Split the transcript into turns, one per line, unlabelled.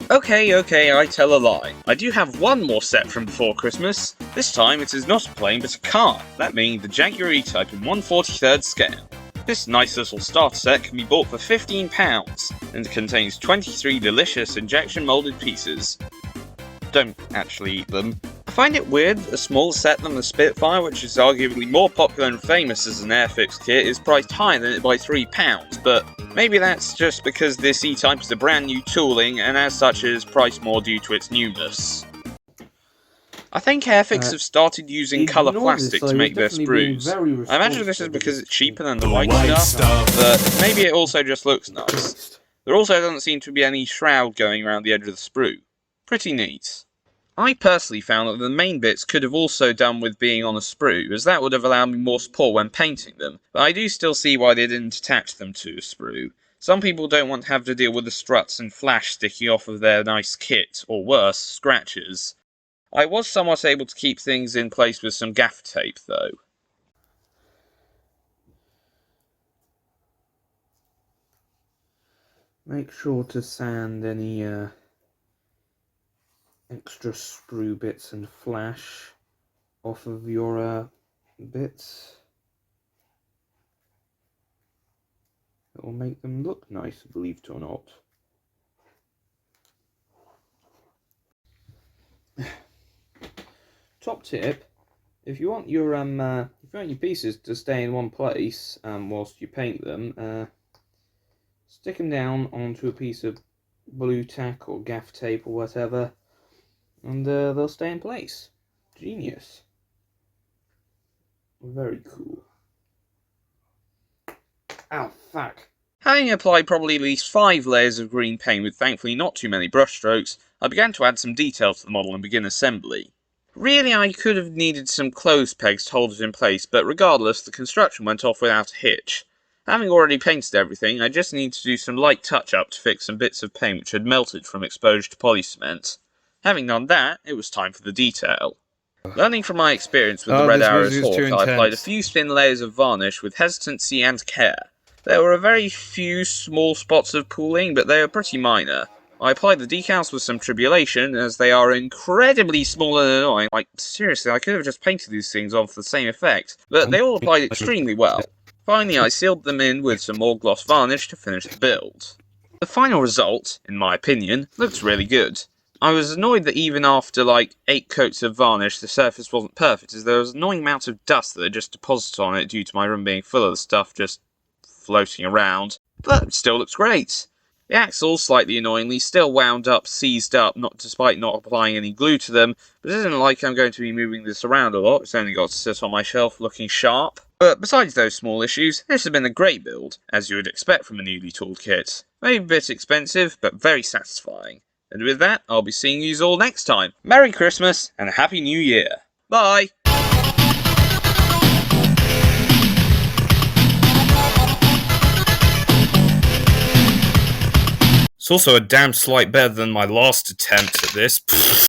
Okay, I tell a lie. I do have one more set from before Christmas. This time it is not a plane but a car, that being the Jaguar E-Type in 1/43rd scale. This nice little starter set can be bought for £15 and contains 23 delicious injection moulded pieces. Don't actually eat them. I find it weird that a smaller set than the Spitfire, which is arguably more popular and famous as an airfix kit, is priced higher than it by £3, but maybe that's just because this E-Type is a brand new tooling and as such is priced more due to its newness. I think Airfix have started using colour plastic to make their sprues. I imagine this is because it's cheaper than the white stuff, but maybe it also just looks nice. There also doesn't seem to be any shroud going around the edge of the sprue. Pretty neat. I personally found that the main bits could have also done with being on a sprue, as that would have allowed me more support when painting them, but I do still see why they didn't attach them to a sprue. Some people don't want to have to deal with the struts and flash sticking off of their nice kit, or worse, scratches. I was somewhat able to keep things in place with some gaffer tape, though.
Make sure to sand any extra sprue bits and flash off of your bits. It will make them look nice, believe it or not. Top tip: if you want your pieces to stay in one place whilst you paint them, stick them down onto a piece of blue tack or gaff tape or whatever, and they'll stay in place. Genius. Very cool. Ow, fuck.
Having applied probably at least 5 layers of green paint with thankfully not too many brushstrokes, I began to add some detail to the model and begin assembly. Really, I could have needed some clothes pegs to hold it in place, but regardless, the construction went off without a hitch. Having already painted everything, I just needed to do some light touch-up to fix some bits of paint which had melted from exposure to polycement. Having done that, it was time for the detail. Learning from my experience with the Red Arrows Hawk, I applied a few thin layers of varnish with hesitancy and care. There were a very few small spots of pooling, but they were pretty minor. I applied the decals with some tribulation, as they are incredibly small and annoying. Like, seriously, I could have just painted these things on for the same effect, but they all applied extremely well. Finally, I sealed them in with some more gloss varnish to finish the build. The final result, in my opinion, looks really good. I was annoyed that even after like 8 coats of varnish, the surface wasn't perfect, as there was an annoying amount of dust that had just deposited on it due to my room being full of the stuff just floating around, but it still looks great. The axles, slightly annoyingly, still wound up, seized up, despite not applying any glue to them, but it isn't like I'm going to be moving this around a lot, it's only got to sit on my shelf looking sharp. But besides those small issues, this has been a great build, as you would expect from a newly tooled kit. Maybe a bit expensive, but very satisfying. And with that, I'll be seeing you all next time. Merry Christmas, and a Happy New Year. Bye! It's also a damn sight better than my last attempt at this.